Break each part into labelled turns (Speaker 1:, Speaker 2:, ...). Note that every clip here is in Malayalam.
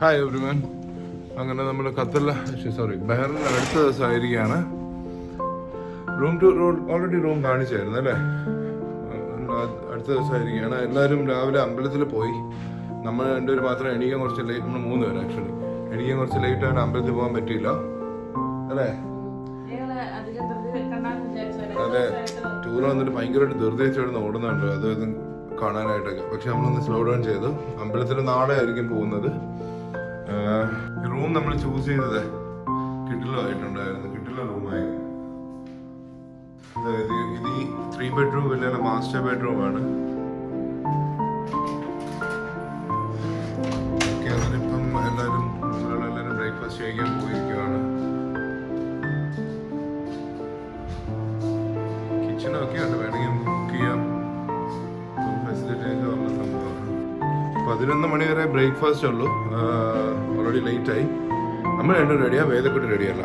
Speaker 1: Hi everyone. അങ്ങനെ നമ്മൾ ബഹറിൻ അടുത്ത ദിവസമായിരിക്കുകയാണ്. ഓൾറെഡി റൂം കാണിച്ചായിരുന്നു അല്ലേ? അടുത്ത ദിവസമായിരിക്കുകയാണ്. എല്ലാവരും രാവിലെ അമ്പലത്തിൽ പോയി. നമ്മൾ രണ്ടുപേർ മാത്രം എണീക്കാൻ കുറച്ച് ലേറ്റ്. നമ്മൾ 3 പേര് ആക്ച്വലി എണീക്കാൻ കുറച്ച് ലേറ്റ് ആണ്. അമ്പലത്തിൽ പോകാൻ പറ്റിയില്ല അല്ലേ? അതെ, ടൂർ വന്നിട്ട് ഭയങ്കരമായിട്ട് ധൃതിച്ചോടുന്ന് ഓടുന്നുണ്ട് അത് കാണാനായിട്ടൊക്കെ. പക്ഷെ നമ്മളൊന്ന് സ്ലോ ഡൗൺ ചെയ്തു. അമ്പലത്തിൽ നാളെ ആയിരിക്കും പോകുന്നത്. റൂം നമ്മൾ ചൂസ് ചെയ്തത് കിട്ടിലുമായിട്ടുണ്ടായിരുന്നു. കിട്ടില റൂമായിരുന്നു. അതായത് ഇത് 3 ബെഡ്റൂം വലിയ മാസ്റ്റർ ബെഡ്റൂം ആണ്. അതിനിപ്പം എല്ലാവരും ബ്രേക്ക്ഫാസ്റ്റ് കഴിക്കാൻ പോയിരിക്കുകയാണ്. കിച്ചണൊക്കെ ഉണ്ട്, വേണമെങ്കിൽ കുക്ക് ചെയ്യാം. ഫെസിലിറ്റീസ് ഉള്ള സംഭവമാണ്. 11 മണി വരെ ബ്രേക്ക്ഫാസ്റ്റ് ഉള്ളൂ. ഓൾറെഡി ലേറ്റ് ആയി. നമ്മൾ രണ്ടും റെഡിയാ. വേദക്കുട്ടി റെഡിയല്ല.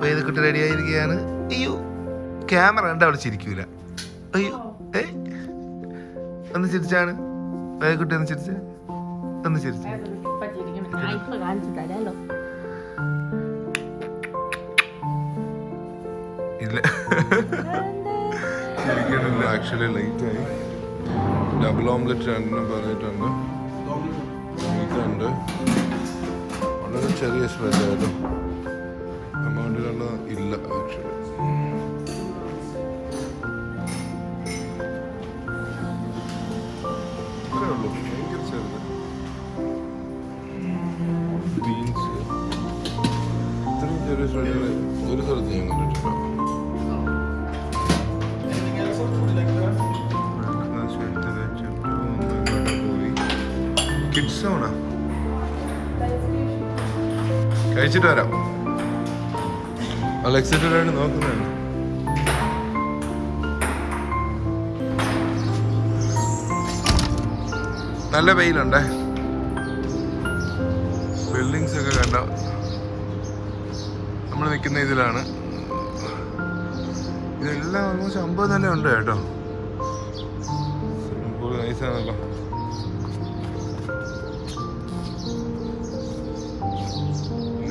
Speaker 1: വേദക്കുട്ടി റെഡി ആയിരിക്കുകയാണ്. അയ്യോ, ക്യാമറ കണ്ട അവിടെ ചിരിക്കൂല. അയ്യോ ഒന്ന് ചിരിച്ചാണ്. വേദക്കുട്ടി ഒന്ന് ചിരിച്ച, ഒന്ന് ചിരിച്ച. ഇല്ല, ചിരിക്കണില്ല. ആക്ച്വലി ലേറ്റ് ആയി. ഡബിൾ ഓംലെറ്റ് രണ്ടെണ്ണം പറഞ്ഞിട്ടുണ്ട്. ഇതുണ്ട്. വളരെ ചെറിയ സ്പ്രെഡായിട്ടും അമൗണ്ടിലുള്ള ഇല്ല ആക്ച്വലി. അത്രേ ഉള്ളൂ, ഭയങ്കര ചെറുത്. ബീൻസ് ഇത്രയും ചെറിയ സ്പ്രെഡ് ഒരു സ്ഥലത്ത് ഞാൻ കണ്ടിട്ടില്ല. കിഡ്സ് സോണാ. കഴിച്ചിട്ട് വരാം. എക്സൈറ്റഡ് ആയിട്ട് നോക്കുന്നതാണ്. നല്ല വെയിലുണ്ടേ. ബിൽഡിങ്സ് ഒക്കെ കണ്ട. നമ്മൾ നിൽക്കുന്ന ഇതിലാണ്. ഇതെല്ലാം ഓൾമോസ്റ്റ് 50 തന്നെ ഉണ്ട് കേട്ടോ. നൈസാണല്ലോ.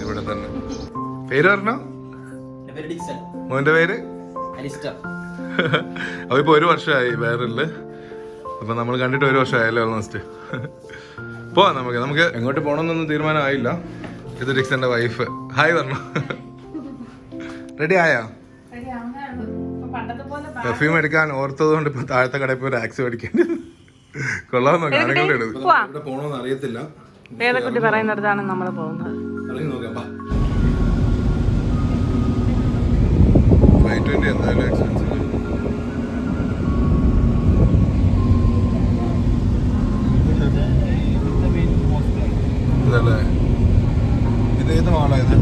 Speaker 1: ഇവിടെ തന്നെ. പേര് പറഞ്ഞോ? മോന്റെ പേര്? അപ്പൊ ഇപ്പൊ 1 വർഷമായി ബഹറിനില്. അപ്പൊ നമ്മൾ കണ്ടിട്ട് 1 വർഷമായല്ലോ ഓൾമോസ്റ്റ്. പോവാ നമുക്ക് എങ്ങോട്ട് പോകണമെന്നൊന്നും തീരുമാനമായില്ല. ഇത് ഡിക്സന്റെ വൈഫ്. ഹായ് പറഞ്ഞു. റെഡി ആയോ? പെർഫ്യൂം എടുക്കാൻ ഓർത്തത് കൊണ്ട് ഇപ്പൊ താഴത്തെ കടയിൽ പോയി ടാക്സി മേടിക്കാൻ. കൊള്ളാമെന്നോ കാര്യങ്ങളുടെ ഇവിടെ പോണോന്ന് അറിയത്തില്ല.
Speaker 2: വേദക്കുട്ടി പറയുന്നിടത്താണ് നമ്മൾ പോകുന്നത്.
Speaker 1: എന്തായാലും എക്സ്പെൻസീവ്. ഇതല്ലേ? ഇത് ഏത് മാളാ ഇത്?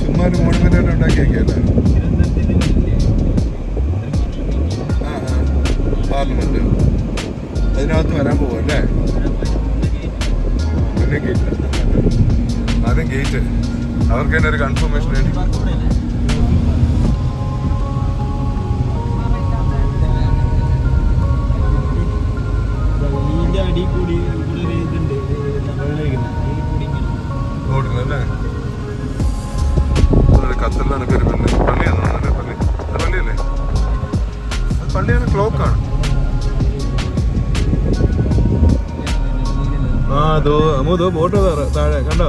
Speaker 1: ചുമ്മാ ഒരു മോണമെന്റ് ആയിട്ട് ഉണ്ടാക്കിയേക്കല്ലേ? പാർലമെന്റ് അതിനകത്ത് വരാൻ പോകും അല്ലേ? ആദ്യം ഗേറ്റ് അവർക്ക് തന്നെ ഒരു കൺഫർമേഷൻ വേണ്ടി. ഓടുന്നല്ലേ? ഖത്തറിലാണ് ഒരു പള്ളി. പള്ളിയാണോ? പള്ളിയല്ലേ? അത് പള്ളിയാണ്. ക്ലോക്കാണ്. ആ അമ്മോ ബോട്ട് താഴെ കണ്ടോ?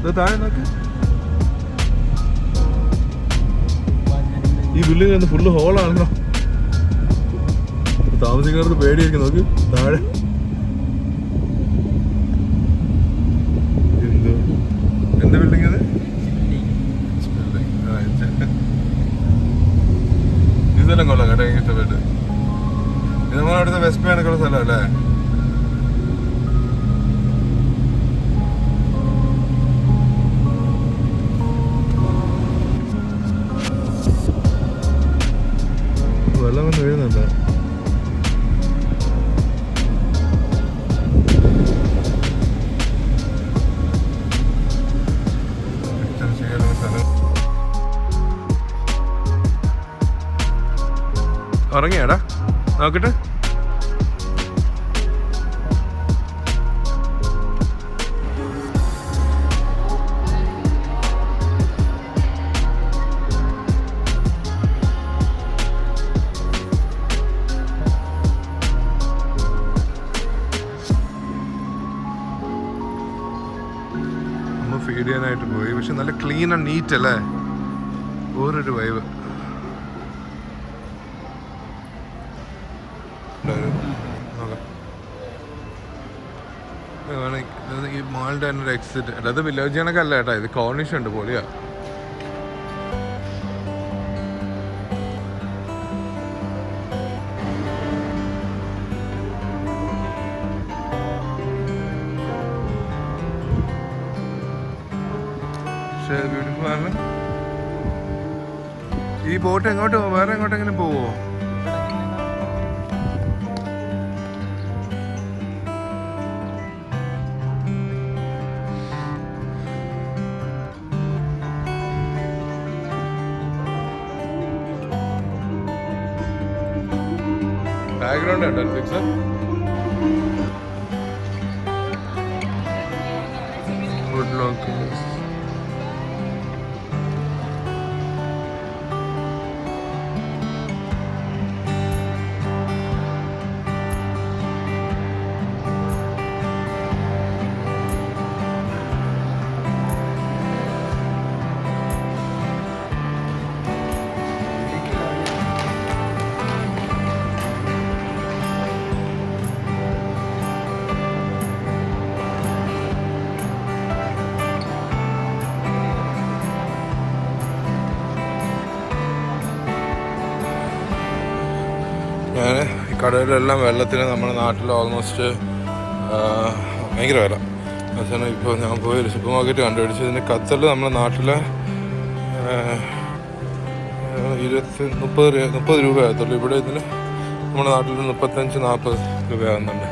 Speaker 1: ഇത് താഴെ നോക്ക്. ഈ ബിൽഡിംഗ് ഒന്ന് ഫുള്ള് ഹോളാണല്ലോ. താമസിക്കുന്നത് പേടിയായിരിക്കും. നോക്ക് താഴെ. എന്ത് ബിൽഡിംഗ് അത്? ഇതെല്ലാം കൊള്ളാം കേട്ടോ. എനിക്ക് ഇഷ്ടപ്പെട്ടു. ഇത് നമ്മളടുത്ത വെസ്റ്റ് ബാങ്കുള്ള സ്ഥലം അല്ലേ? വെള്ളം വന്ന് വീഴുന്നുണ്ടോ? ഉറങ്ങിയാടാ നോക്കട്ടെ. ഫീഡ് ചെയ്യാനായിട്ട് പോയി. പക്ഷെ നല്ല ക്ലീൻ ആൻഡ് നീറ്റ് അല്ലേ, വേറൊരു വൈബ്. ഈ മാളിൻ്റെ തന്നെ ഒരു എക്സിറ്റ്. അത് വില്ലേജ് കണക്ക് അല്ല ഏട്ടാ, ഇത് കോർണിഷ് ഉണ്ട്, പൊളിയാ. ബ്യൂട്ടിഫുൾ ആണ്. ഈ ബോട്ട് എങ്ങോട്ട് പോകും, വേറെ എങ്ങോട്ടെങ്കിലും പോവോ? ബാക്ക്ഗ്രൗണ്ട് ഉണ്ടോ പിക്ചർ? Good lock. ഞാൻ ഈ കടയിലെല്ലാം വെള്ളത്തിന് നമ്മുടെ നാട്ടിൽ ഓൾമോസ്റ്റ് ഭയങ്കര വില. അവസാനം ഇപ്പോൾ ഞാൻ പോയി ഒരു സൂപ്പർ മാർക്കറ്റ് കണ്ടുപിടിച്ചു. ഇതിന് ഖത്തറിൽ നമ്മുടെ നാട്ടിൽ 30 രൂപ ആകത്തുള്ളൂ. ഇവിടെ ഇതിന് നമ്മുടെ നാട്ടിൽ 35-40 രൂപയാകുന്നുണ്ട്.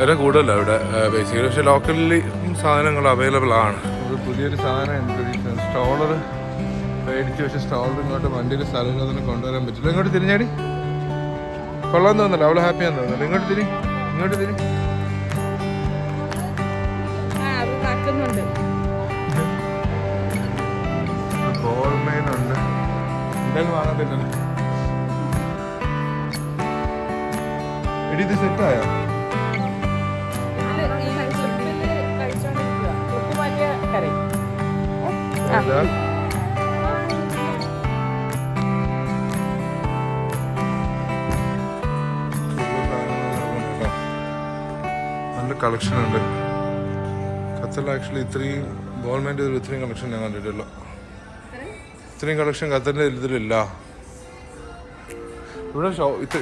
Speaker 1: വില കൂടുതലാണ് ഇവിടെ ബേസിക്കലി. പക്ഷേ ലോക്കലി സാധനങ്ങൾ അവൈലബിൾ ആണ്. ഒരു പുതിയൊരു സാധനം ഇൻട്രൊഡ്യൂസ് സ്റ്റോളർ മേടിച്ച്. പക്ഷേ സ്റ്റോളർ ഇങ്ങോട്ട് വണ്ടിയിൽ സ്ഥലങ്ങളൊന്നും കൊണ്ടുവരാൻ പറ്റില്ല. ഇങ്ങോട്ട് തിരിഞ്ഞാടി, കൊള്ളാൻ തോന്നില്ല, അവള് ഹാപ്പിയാന്ന് തോന്നില്ല. ഇങ്ങോട്ട് തിരി, ഇങ്ങോട്ട് തിരി. ബോൾമേനുണ്ട്, എന്തായാലും വാങ്ങത്തില്ലല്ലോ. എടി ഇത് സെറ്റായോ? നല്ല കളക്ഷൻ ഉണ്ട് ഖത്തറിൽ. ആക്ച്വലി ഇത്രയും ഗവൺമെൻറ് ഇത്രയും കളക്ഷൻ ഞാൻ കണ്ടിട്ടില്ല. ഇത്രയും കളക്ഷൻ ഖത്തറിൻ്റെ ഇതിലില്ല. ഇവിടെ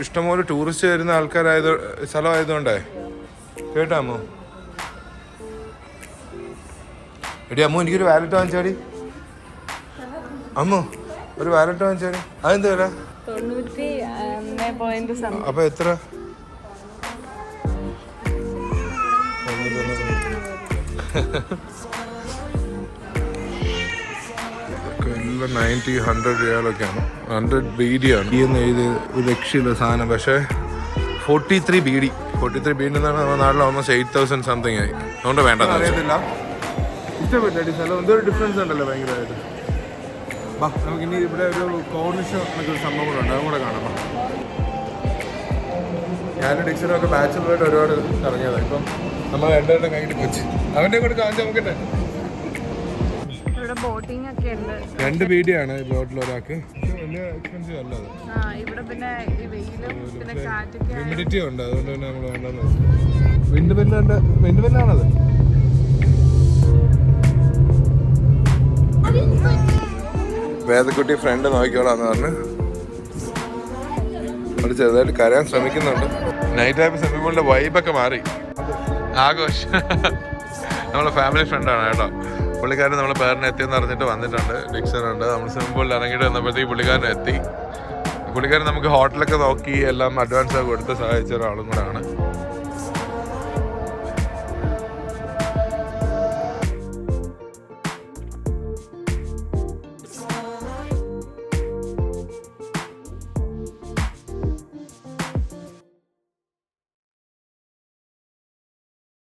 Speaker 1: ഇഷ്ടംപോലെ ടൂറിസ്റ്റ് വരുന്ന ആൾക്കാരായത് സ്ഥലമായതുകൊണ്ടേ. കേട്ടോ അമ്മു? എടി അമ്മു എനിക്കൊരു വാലറ്റ് വാങ്ങിച്ചാടി. അമ്മു ഒരു വാലറ്റ് വാങ്ങിച്ചാടി. അതെന്ത് വില? അപ്പൊ എത്ര? 90-100 റിയാലൊക്കെയാണ്. 100 BD ആണ് ഈ എന്ന് എഴുതി. ഒരു രക്ഷയില്ല സാധനം. പക്ഷേ 43 BD എന്നാണ് നമ്മുടെ നാട്ടിൽ ഓൾമോസ്റ്റ് 8,000 സംതിങ് ആയി. അതുകൊണ്ട് വേണ്ട, അറിയത്തില്ല. ഇഷ്ടപ്പെട്ടു സ്ഥലം. എന്തൊരു ഡിഫറൻസ് ഉണ്ടല്ലോ ഭയങ്കരമായിട്ട്. വാ നമുക്കിനി ഇവിടെ ഒരു കോർണിഷ് എന്നൊക്കെ ഒരു സംഭവങ്ങളുണ്ട്, അതും കൂടെ കാണാം. ഞാനും ഡിക്സനൊക്കെ ബാച്ചിലറായിട്ട് ഒരുപാട് ഇറങ്ങിയതാണ്. ഇപ്പം നമ്മൾ രണ്ടുപേരുടെ കയ്യിൽ കൊച്ച് അവൻ്റെ കൂടെ കാണിച്ചാൽ നോക്കട്ടെ. 2 BD ആണ് ബോട്ടിൽ ഒരാൾക്ക്. വലിയ എക്സ്പെൻസീവ് അല്ല അത്. ഹ്യൂമിഡിറ്റി ഉണ്ട്, അതുകൊണ്ട് തന്നെ നമ്മൾ വേണ്ടെന്ന് വെച്ചു. വിൻഡ് പെല്ലാണത്. വേദക്കുട്ടി ഫ്രണ്ട് നോക്കിക്കോളാന്ന് പറഞ്ഞ് അവിടെ ചെറുതായിട്ട് കരയാൻ ശ്രമിക്കുന്നുണ്ട്. നൈറ്റ് ആയപ്പോൾ സ്വിമ്മിംഗ് പൂളിന്റെ വൈബൊക്കെ മാറി. ആഘോഷ് നമ്മളെ ഫാമിലി ഫ്രണ്ടാണ് കേട്ടോ. പുള്ളിക്കാരൻ നമ്മളെ പേരിന് എത്തിയെന്ന് അറിഞ്ഞിട്ട് വന്നിട്ടുണ്ട്. ഡിക്സനുണ്ട്. നമ്മൾ സ്വിമ്മിംഗ് പൂളിൽ ഇറങ്ങിയിട്ട് വന്നപ്പോഴത്തേക്ക് പുള്ളിക്കാരൻ എത്തി. പുള്ളിക്കാരൻ നമുക്ക് ഹോട്ടലൊക്കെ നോക്കി എല്ലാം അഡ്വാൻസ് ഒക്കെ കൊടുത്ത് സഹായിച്ച ഒരാളും കൂടെ ആണ്.